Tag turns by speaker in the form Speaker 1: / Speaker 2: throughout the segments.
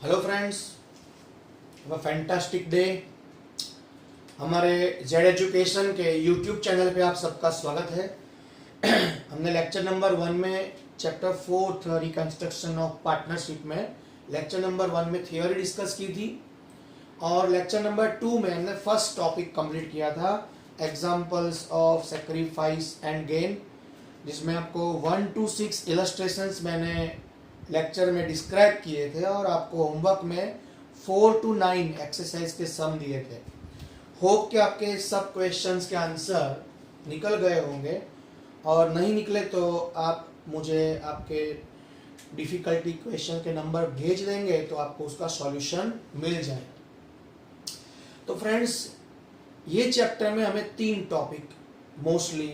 Speaker 1: Hello friends, fantastic day. हमारे Z education के YouTube channel पे आप सबका स्वागत है। हमने लेक्चर नंबर 1 में चैप्टर 4 रिकंस्ट्रक्शन ऑफ पार्टनरशिप में लेक्चर नंबर 1 में थियोरी डिस्कस की थी और लेक्चर नंबर 2 में हमने फर्स्ट टॉपिक कंप्लीट किया था, examples of sacrifice and gain, जिसमें आपको 1 to 6 इलस्ट्रेशंस मैंने लेक्चर में डिस्क्राइब किए थे और आपको होमवर्क में 4 to 9 एक्सरसाइज के सम दिए थे। होप कि आपके सब क्वेश्चंस के आंसर निकल गए होंगे और नहीं निकले तो आप मुझे आपके डिफ़िकल्टी क्वेश्चन के नंबर भेज देंगे तो आपको उसका सॉल्यूशन मिल जाए। तो फ्रेंड्स, ये चैप्टर में हमें 3 टॉपिक मोस्टली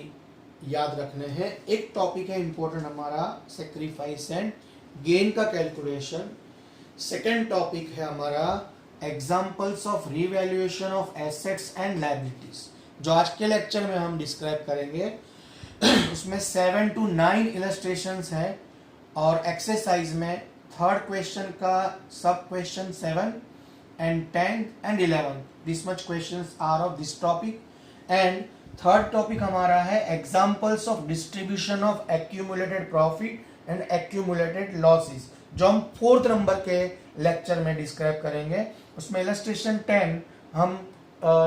Speaker 1: याद रखने हैं। एक टॉपिक है इम्पोर्टेंट हमारा सैक्रिफाइस एंड गेन का कैलकुलेशन। सेकेंड टॉपिक है हमारा examples of revaluation of assets and liabilities, जो आज के लेक्चर में हम डिस्क्राइब करेंगे। उसमें 7 to 9 इलस्ट्रेशंस हैं और एक्सरसाइज में थर्ड क्वेश्चन का सब question 7 and 10 and 11 this much questions are of this topic। and third topic हमारा है examples of distribution of accumulated profit and accumulated losses, जो हम 4th नंबर के लेक्चर में डिस्क्राइब करेंगे। उसमें इलस्ट्रेशन 10 हम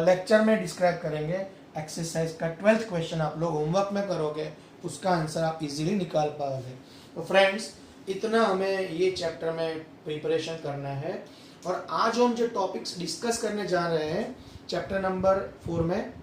Speaker 1: लेक्चर में डिस्क्राइब करेंगे। एक्सरसाइज का 12th क्वेश्चन आप लोग होमवर्क में करोगे, उसका आंसर आप इजीली निकाल पाओगे। तो फ्रेंड्स, इतना हमें ये चैप्टर में प्रिपरेशन करना है और आज हम जो टॉपिक्स डिस्कस करने जा रहे हैं चैप्टर नंबर 4 में,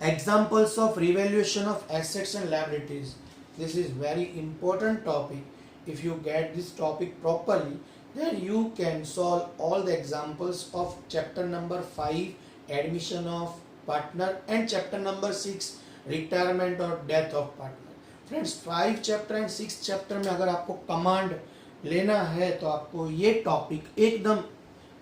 Speaker 1: examples of revaluation of assets and liabilities. This is very important topic. If you get this topic properly, then you can solve all the examples of chapter number 5 admission of partner and chapter number 6 retirement or death of partner. Friends, 5 chapter and 6 chapter में अगर आपको command लेना है तो आपको ये topic एकदम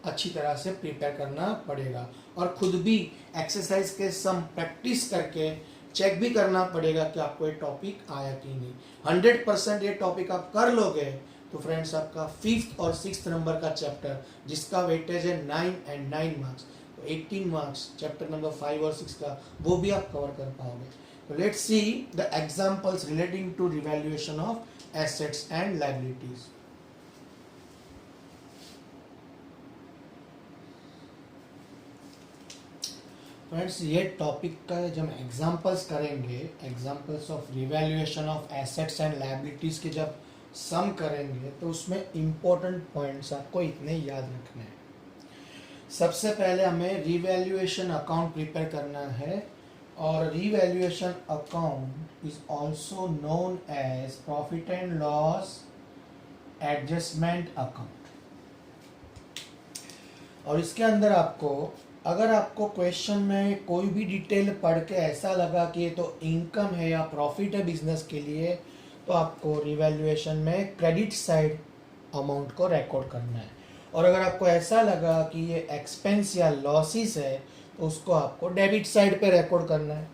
Speaker 1: अच्छी तरह से प्रिपेयर करना पड़ेगा और खुद भी एक्सरसाइज के सम प्रैक्टिस करके चेक भी करना पड़ेगा कि आपको ये टॉपिक आया कि नहीं। 100% ये टॉपिक आप कर लोगे तो फ्रेंड्स आपका 5th और 6th नंबर का चैप्टर, जिसका वेटेज है 9 and 9 मार्क्स, तो 18 मार्क्स चैप्टर नंबर 5 और 6 का, वो भी आप कवर कर पाओगे। तो let's see the examples relating to revaluation of assets and liabilities. Friends, ये टॉपिक का जब हम एग्जांपल्स करेंगे, examples of revaluation of assets and liabilities के जब सम करेंगे तो उसमें इम्पोर्टेंट पॉइंट्स आपको इतने याद रखने हैं। सबसे पहले हमें रिवैल्यूएशन अकाउंट प्रिपेयर करना है और revaluation account is also known as profit and loss adjustment account. और इसके अंदर आपको, अगर आपको क्वेश्चन में कोई भी डिटेल पढ़ के ऐसा लगा कि ये तो इनकम है या प्रॉफिट है बिजनेस के लिए, तो आपको रिवैल्यूएशन में क्रेडिट साइड अमाउंट को रिकॉर्ड करना है। और अगर आपको ऐसा लगा कि ये एक्सपेंस या लॉसेस है तो उसको आपको डेबिट साइड पे रिकॉर्ड करना है।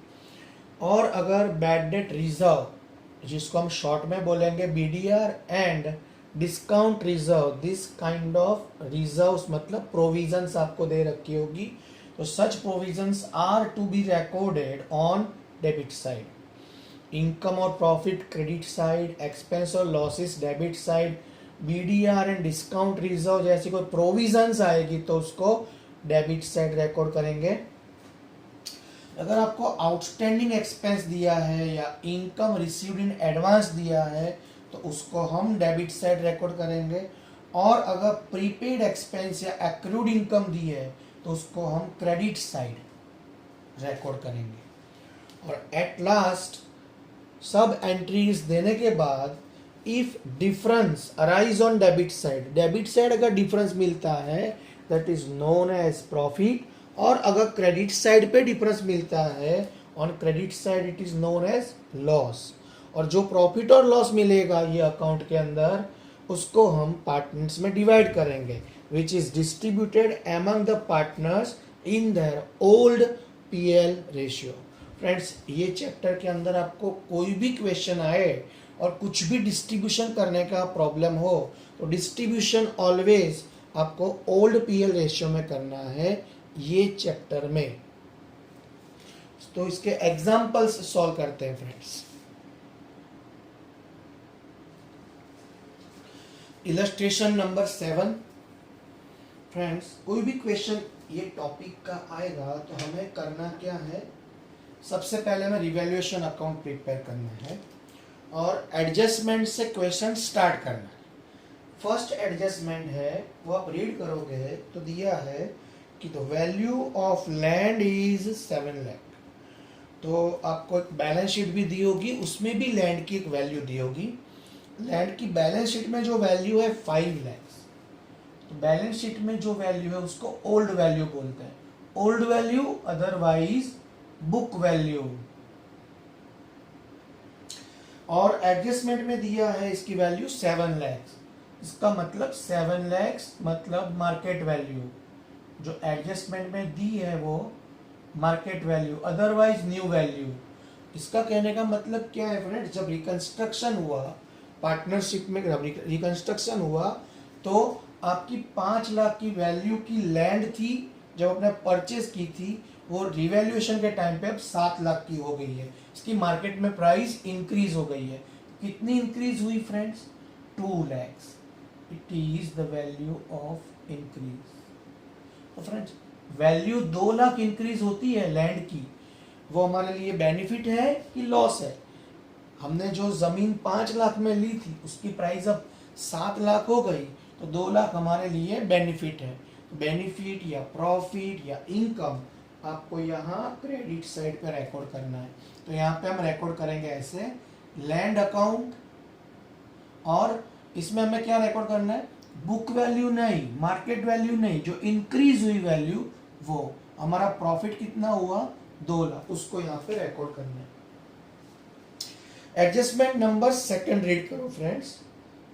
Speaker 1: और अगर बैड डेट रिजर्व, जिसको हम शॉर्ट में बोलेंगे BDR, and discount reserve, this kind of reserves मतलब प्रोविजंस आपको दे रखी होगी, तो such provisions are to be recorded on debit side. Income और प्रॉफिट क्रेडिट साइड, एक्सपेंस और losses debit side, BDR and discount reserve जैसी कोई प्रोविजंस आएगी तो उसको डेबिट साइड रिकॉर्ड करेंगे। अगर आपको आउटस्टैंडिंग एक्सपेंस दिया है या इनकम रिसीव्ड इन एडवांस दिया है तो उसको हम डेबिट साइड रिकॉर्ड करेंगे। और अगर प्रीपेड एक्सपेंस या एक्रूड इनकम दी है तो उसको हम क्रेडिट साइड रिकॉर्ड करेंगे। और एट लास्ट सब एंट्रीज देने के बाद if difference arise on debit side अगर डिफरेंस मिलता है that is known as profit, और अगर क्रेडिट साइड पे डिफरेंस मिलता है on credit side it is known as loss. और जो प्रॉफिट और लॉस मिलेगा ये अकाउंट के अंदर, उसको हम पार्टनर्स में डिवाइड करेंगे, which is distributed among the partners in their old PL ratio. Friends, ये चैप्टर के अंदर आपको कोई भी क्वेश्चन आए और कुछ भी डिस्ट्रीब्यूशन करने का प्रॉब्लम हो तो डिस्ट्रीब्यूशन ऑलवेज आपको ओल्ड पीएल रेशियो में करना है ये चैप्टर में। तो इसके एग्जांपल्स सॉल्व करते हैं फ्रेंड्स। Illustration number 7। फ्रेंड्स कोई भी क्वेश्चन ये टॉपिक का आएगा तो हमें करना क्या है, सबसे पहले हमें रिवैल्यूएशन अकाउंट प्रिपेयर करना है और एडजस्टमेंट से क्वेश्चन स्टार्ट करना है। फर्स्ट एडजस्टमेंट है वो आप रीड करोगे तो दिया है कि the value of land is 7 lakh. तो आपको एक बैलेंस शीट भी दी होगी, उसमें भी लैंड की एक वैल्यू दी होगी। लैंड की बैलेंस शीट में जो वैल्यू है 5 लाख, तो बैलेंस शीट में जो वैल्यू है उसको ओल्ड वैल्यू बोलते हैं। Old value otherwise book value. और एडजस्टमेंट में दिया है इसकी वैल्यू 7 लाख, इसका मतलब 7 लाख मतलब मार्केट वैल्यू। जो एडजस्टमेंट में दी है वो market value otherwise new value. इसका कहने का मतलब क्या है फ्रेंड, जब रिकंस्ट्रक्शन हुआ पार्टनरशिप में, जब रिकंस्ट्रक्शन हुआ तो आपकी 5 लाख की वैल्यू की लैंड थी जब आपने परचेज की थी, वो रिवैल्यूएशन के टाइम पे अब 7 लाख की हो गई है। इसकी मार्केट में प्राइस इंक्रीज हो गई है। कितनी इंक्रीज हुई friends, 2 lakh. It is the value of increase. तो फ्रेंड्स वैल्यू 2 लाख इंक्रीज होती है लैंड की, वो हमारे लिए बेनिफिट है कि लॉस है। हमने जो जमीन 5 लाख में ली थी उसकी प्राइस अब 7 लाख हो गई, तो 2 लाख हमारे लिए बेनिफिट है। बेनिफिट या प्रॉफिट या इनकम आपको यहाँ क्रेडिट साइड पे रिकॉर्ड करना है। तो यहाँ पे हम रिकॉर्ड करेंगे ऐसे लैंड अकाउंट, और इसमें हमें क्या रिकॉर्ड करना है, बुक वैल्यू नहीं, मार्केट वैल्यू नहीं, जो इंक्रीज हुई वैल्यू वो हमारा प्रॉफिट कितना हुआ 2 लाख, उसको यहाँ पे रिकॉर्ड करना है। एडजस्टमेंट नंबर 2 रीड करो फ्रेंड्स।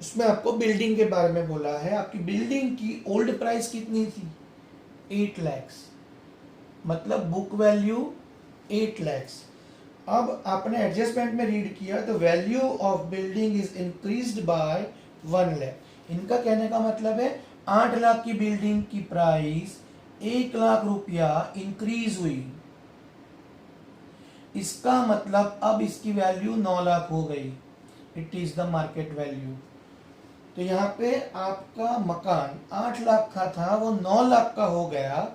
Speaker 1: उसमें आपको बिल्डिंग के बारे में बोला है। आपकी बिल्डिंग की ओल्ड प्राइस कितनी थी, 8 लाख, मतलब बुक वैल्यू 8 लाख। अब आपने एडजस्टमेंट में रीड किया तो value of building is increased by 1 lakh. इनका कहने का मतलब है 8 लाख की बिल्डिंग की प्राइस 1 लाख रुपया इंक्रीज हुई। इसका मतलब अब इसकी वैल्यू 9 लाख हो गई। It is the market value. तो यहाँ पे आपका मकान 8 लाख का था, वो 9 लाख का हो गया,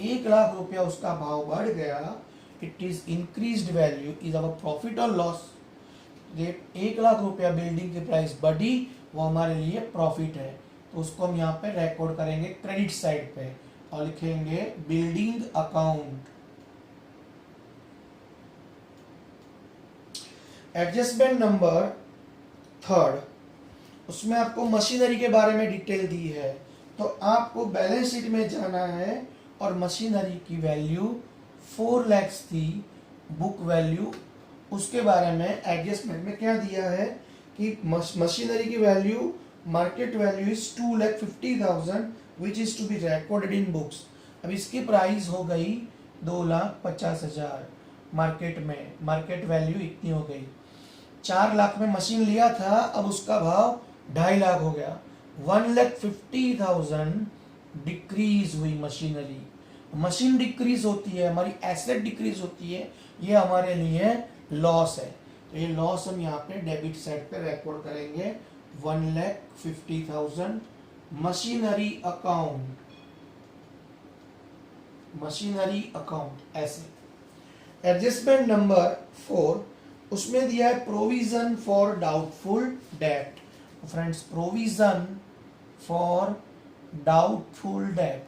Speaker 1: 1 लाख रुपया उसका भाव बढ़ गया। It is increased value is our profit और लॉस। 1 लाख रुपया बिल्डिंग की प्राइस बढ़ी, वो हमारे लिए प्रॉफिट है, तो उसको हम यहाँ पे रिकॉर्ड करेंगे क्रेडिट साइड पे और लिखेंगे बिल्डिंग अकाउंट। एडजस्टमेंट नंबर 3, उसमें आपको मशीनरी के बारे में डिटेल दी है। तो आपको बैलेंस शीट में जाना है और मशीनरी की वैल्यू 4 लाख थी, बुक वैल्यू, उसके बारे में एडजस्टमेंट में क्या दिया है कि मशीनरी की value market value is 2,50,000 which is to be recorded in books. अब इसकी प्राइस हो गई 2,50,000 मार्केट में, मार्केट वैल्यू इतनी हो गई। 4 लाख में मशीन लिया था, अब उसका भाव 2.5 लाख हो गया, 1,50,000 डिक्रीज हुई मशीनरी। मशीन डिक्रीज होती है, हमारी एसेट डिक्रीज होती है, ये हमारे लिए लॉस है। तो ये लॉस हम यहाँ पे डेबिट साइड पे रिकॉर्ड करेंगे 1,50,000 मशीनरी अकाउंट, मशीनरी अकाउंट ऐसे। एडजस्टमेंट नंबर 4, उसमें दिया है provision for doubtful debt. Friends provision for doubtful debt,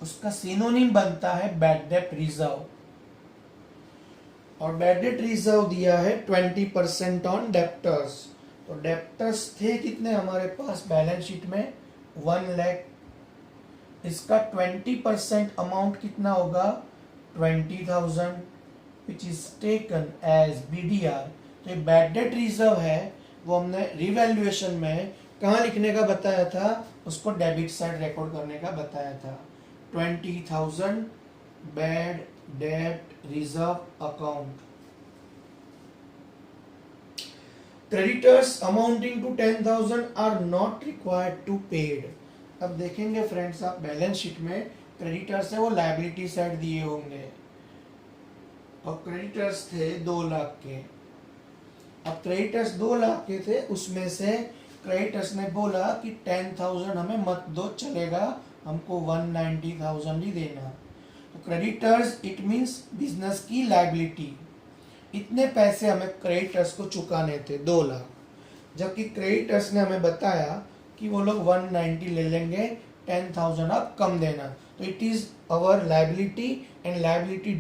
Speaker 1: उसका सिनोनिम बनता है बैड डेट रिजर्व, और बैड डेट रिजर्व दिया है 20% ऑन डेप्टर्स। तो डेप्टर्स थे कितने हमारे पास बैलेंस शीट में 1 लाख, इसका 20% अमाउंट कितना होगा 20,000 which is taken as BDR। तो ये बैड डेट रिजर्व है, वो हमने रिवैल्यूएशन में कहाँ लिखने का बताया था, उसको डेबिट साइड रिकॉर्ड करने का बताया था। 20,000 bad debt reserve account. Creditors amounting to 10,000 are not required to paid. अब देखेंगे फ्रेंड्स आप बैलेंस शीट में क्रेडिटर्स है वो लायबिलिटी साइड दिए होंगे और क्रेडिटर्स थे 2 लाख के। अब क्रेडिटर्स 2 लाख के थे, उसमें से क्रेडिटर्स ने बोला कि 10,000 हमें मत दो, चलेगा, हमको 190,000 ही देना। तो क्रेडिटर्स इट मींस बिजनेस की लायबिलिटी, इतने पैसे हमें क्रेडिटर्स को चुकाने थे 2 लाख, जबकि क्रेडिटर्स ने हमें बताया कि वो लोग 190 ले लेंगे, 10,000 आप कम देना। तो it is our liability and liability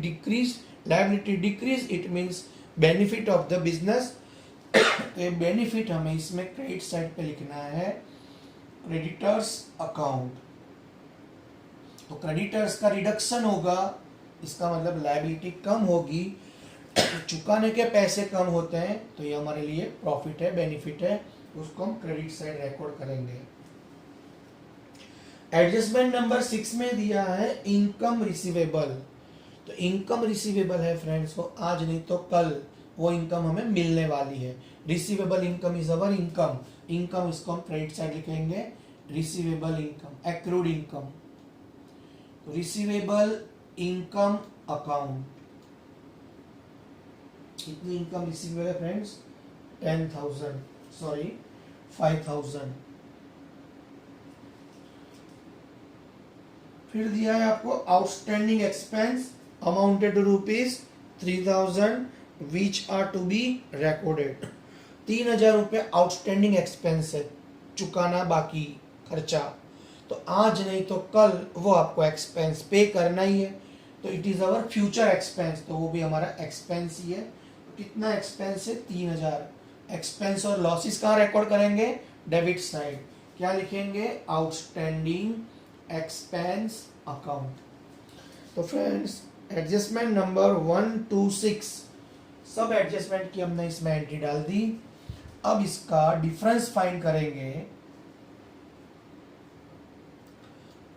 Speaker 1: decrease it means benefit of the business. तो ये बेनिफिट हमें इसमें क्रेडिट साइड पे लिखना है, क्रेडिटर्स अकाउंट। तो क्रेडिटर्स का रिडक्शन होगा, इसका मतलब लायबिलिटी कम होगी, चुकाने के पैसे कम होते हैं, तो ये हमारे लिए प्रॉफिट है, बेनिफिट है, उसको हम क्रेडिट साइड रिकॉर्ड करेंगे। एडजस्टमेंट नंबर 6 में दिया है इनकम रिसीवेबल। तो इनकम रिसीवेबल है फ्रेंड्स, वो आज नहीं तो कल वो इनकम हमें मिलने वाली है। Receivable income is our income, income इसको हम क्रेडिट साइड लिखेंगे, रिसीवेबल इनकम, एक्रूड इनकम। तो रिसीवेबल इनकम अकाउंट, कितनी इनकम रिसीवेबल है फ्रेंड्स, 10,000, सॉरी 5,000। फिर दिया है आपको outstanding expense amounted to ₹3,000 which are to be recorded. 3,000 रुपये आउटस्टैंडिंग एक्सपेंस है, चुकाना बाकी खर्चा, तो आज नहीं तो कल वो आपको एक्सपेंस पे करना ही है। तो it is our future expense, तो वो भी हमारा एक्सपेंस ही है। तो कितना एक्सपेंस है, 3,000। एक्सपेंस और लॉसेस कहाँ रिकॉर्ड करेंगे, डेबिट साइड। क्या लिखेंगे, आउटस्टैंडिंग एक्सपेंस अकाउंट। तो फ्रेंड्स एडजस्टमेंट नंबर 1 to 6 सब एडजस्टमेंट की हमने इसमें एंट्री डाल दी। अब इसका डिफरेंस फाइंड करेंगे।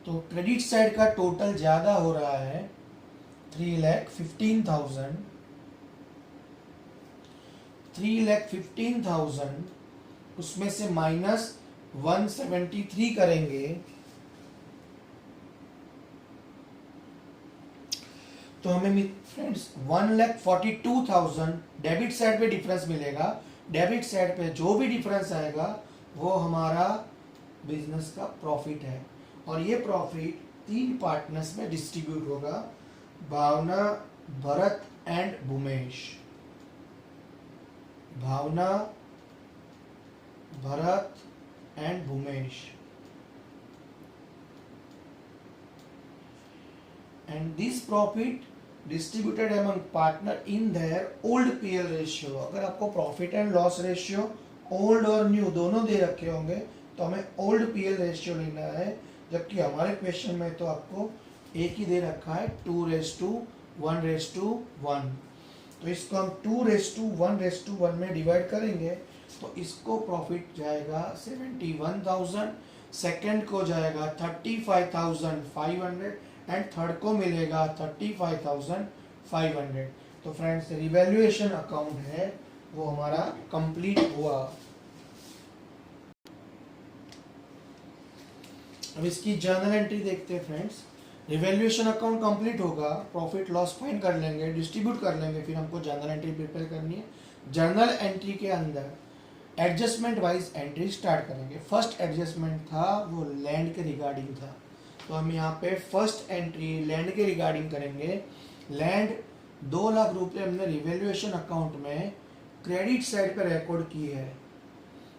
Speaker 1: तो क्रेडिट साइड का टोटल ज्यादा हो रहा है 3,15,000, 3,15,000 उसमें से माइनस 173 करेंगे तो हमें फ्रेंड्स 1,42,000 डेबिट साइड पे डिफरेंस मिलेगा। डेबिट साइड पे जो भी डिफरेंस आएगा वो हमारा बिजनेस का प्रॉफिट है, और ये प्रॉफिट 3 पार्टनर्स में डिस्ट्रीब्यूट होगा, Bhavna, Bharat and Bhumesh. Bhavna, Bharat and Bhumesh. And this profit distributed among partner in their old PL ratio। अगर आपको profit and loss ratio old और न्यू दोनों दे रखे होंगे तो हमें ओल्ड PL रेशियो लेना है, जबकि हमारे क्वेश्चन में तो आपको एक ही दे रखा है 2:1:1। तो इसको हम 2:1:1 में डिवाइड करेंगे तो इसको प्रॉफिट जाएगा 71,000, सेकेंड को जाएगा 35,500 एंड थर्ड को मिलेगा 35,500। तो फ्रेंड्स रिवैल्यूएशन अकाउंट है वो हमारा कंप्लीट हुआ। अब इसकी जर्नल एंट्री देखते हैं फ्रेंड्स। रिवैल्यूएशन अकाउंट कंप्लीट होगा, प्रॉफिट लॉस फाइंड कर लेंगे, डिस्ट्रीब्यूट कर लेंगे, फिर हमको जर्नल एंट्री प्रिपेयर करनी है। जर्नल एंट्री के अंदर एडजस्टमेंट वाइज एंट्री स्टार्ट करेंगे। फर्स्ट एडजस्टमेंट था वो लैंड के रिगार्डिंग था, तो हम यहाँ पे फर्स्ट एंट्री लैंड के रिगार्डिंग करेंगे। लैंड 2 लाख रुपए हमने रिवैल्यूएशन अकाउंट में क्रेडिट साइड पर रिकॉर्ड की है,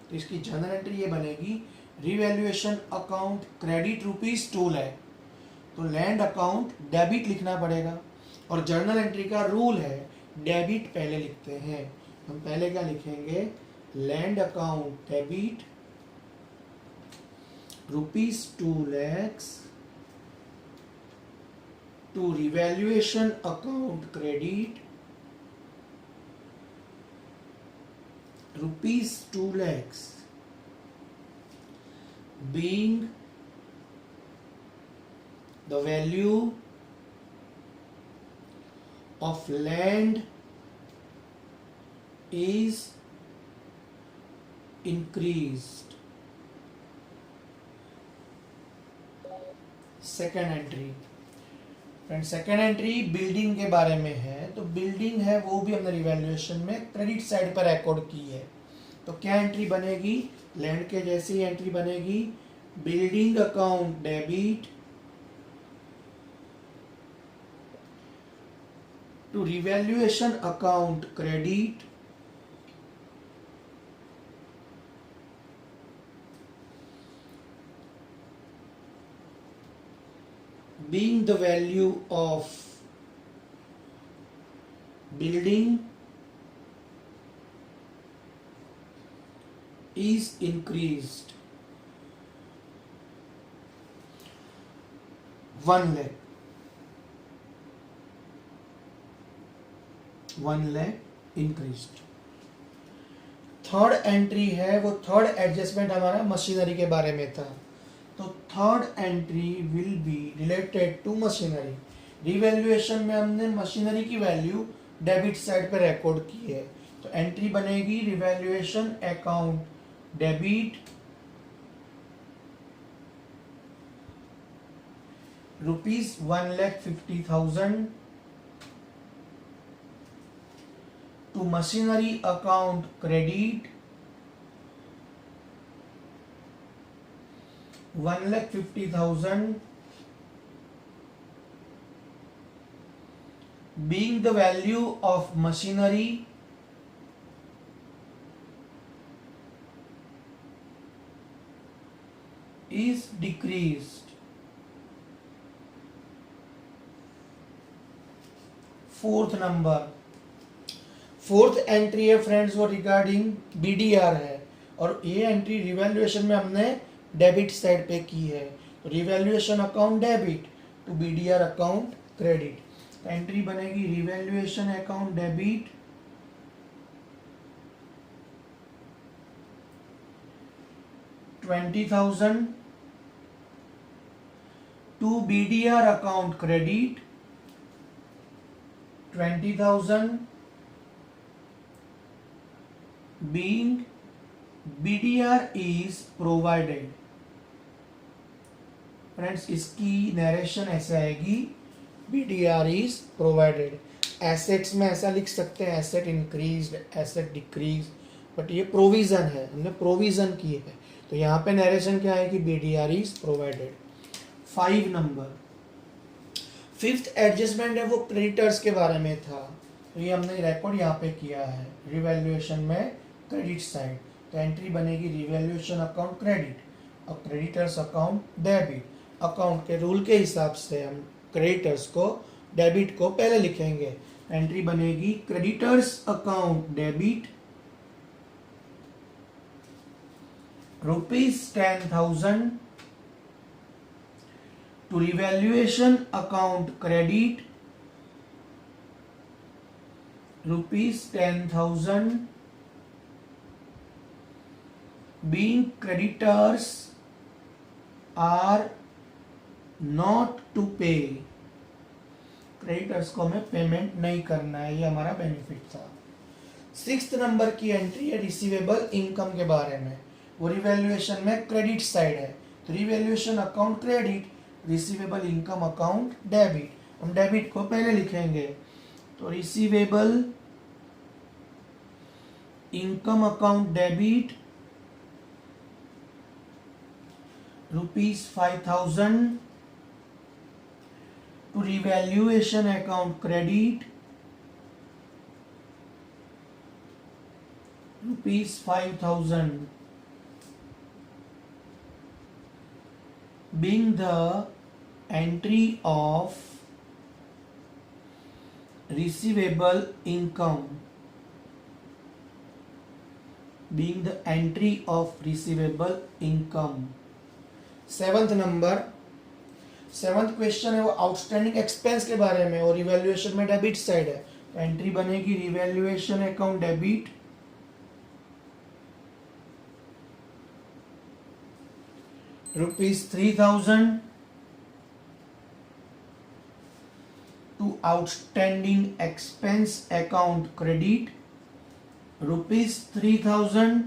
Speaker 1: तो इसकी जर्नल एंट्री ये बनेगी, रिवैल्यूएशन अकाउंट क्रेडिट ₹2 लाख। तो लैंड अकाउंट डेबिट लिखना पड़ेगा, और जर्नल एंट्री का रूल है डेबिट पहले लिखते हैं। हम पहले क्या लिखेंगे, land account debit ₹2 lakhs to revaluation account credit ₹2 lakhs being the value of land is increased. Second entry, friend second entry building के बारे में है। तो बिल्डिंग है वो भी हमने रिवैल्यूएशन में क्रेडिट साइड पर रिकॉर्ड की है। तो क्या एंट्री बनेगी, लैंड के जैसी एंट्री बनेगी, building account debit to revaluation account credit being the value of building is increased 1 lakh, 1 lakh increased। Third entry है वो, थर्ड एडजस्टमेंट हमारा मशीनरी के बारे में था। तो third entry will be related to machinery. Revaluation में हमने मशीनरी की वैल्यू डेबिट साइड पे रिकॉर्ड की है। तो एंट्री बनेगी revaluation account debit ₹1,50,000 to machinery account credit 1,50,000 being the value of machinery is decreased। Fourth number, fourth entry है friends वो रिगार्डिंग बीडीआर है, और ये एंट्री रिवैल्यूएशन में हमने डेबिट साइड पे की है। तो revaluation account debit to BDR account credit. Entry बनेगी revaluation account debit $20,000 to BDR account credit 20,000 being BDR is provided। Friends इसकी नरेशन ऐसे आएगी, BDR is provided। एसेट्स में ऐसा लिख सकते हैं, asset increased, asset decrease, but ये प्रोविजन है, हमने प्रोविजन की है। तो यहाँ पे नरेशन क्या आएगी, BDR is provided। 5 number, fifth adjustment है वो क्रेडिटर्स के बारे में था। तो ये हमने रिकॉर्ड यहाँ पे किया है रिवैल्यूएशन में क्रेडिट साइड। तो एंट्री बनेगी रिवैल्यूएशन अकाउंट क्रेडिट और क्रेडिटर्स अकाउंट डेबिट। अकाउंट के रूल के हिसाब से हम क्रेडिटर्स को, डेबिट को पहले लिखेंगे। एंट्री बनेगी creditors account debit ₹10,000 to revaluation account credit ₹10,000 being creditors are not to pay। Creditors को हमें पेमेंट नहीं करना है, ये हमारा बेनिफिट था। 6th नंबर की एंट्री है रिसीवेबल इनकम के बारे में। वो रिवैल्यूएशन में क्रेडिट साइड है। तो revaluation account credit, receivable income account debit. हम डेबिट को पहले लिखेंगे। तो receivable income account debit ₹5,000 to revaluation account credit ₹5,000 being the entry of receivable income, being the entry of receivable income। 7th number, 7th question है वो outstanding expense के बारे में और रिवैल्यूएशन में डेबिट साइड है। तो एंट्री बनेगी revaluation account debit ₹3,000 to outstanding expense account credit ₹3,000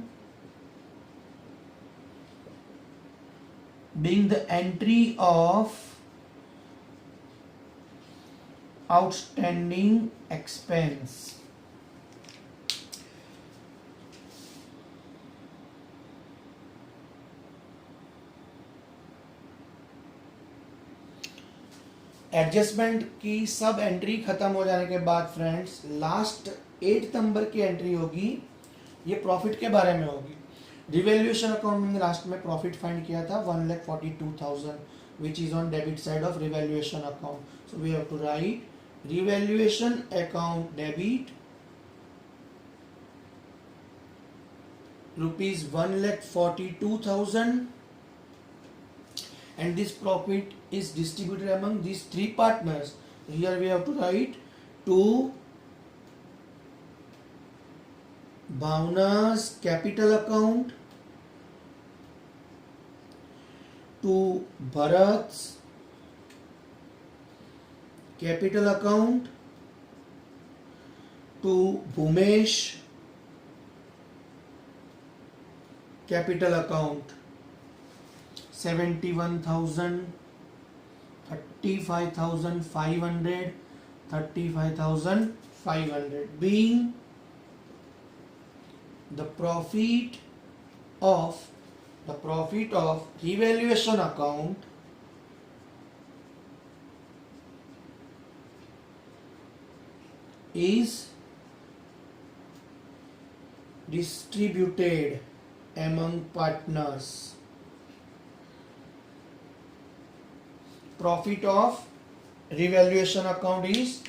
Speaker 1: being the entry of outstanding expense. Adjustment की सब एंट्री खत्म हो जाने के बाद फ्रेंड्स लास्ट 8 नंबर की एंट्री होगी, ये प्रॉफिट के बारे में होगी। रिवैल्यूएशन अकाउंट में लास्ट में प्रॉफिट फाइंड किया था 1,42,000 which is on debit side of revaluation account. So we have to write revaluation account debit rupees 1,42,000 and this profit is distributed among these three partners. Here we have to write to Bhavna's capital account, to Bharat's capital account, to Bhumesh capital account. 71,000, 35,500, 35,500 being the profit of revaluation account is distributed among partners. Profit of revaluation account is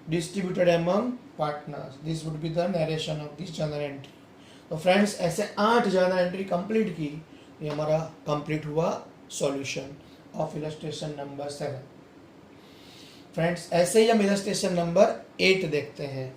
Speaker 1: distributed among partners. This would be the narration of this journal entry. तो friends ऐसे 8 journal entry complete की, ये हमारा complete हुआ solution of illustration number 7। Friends ऐसे ही हम illustration number 8 देखते हैं।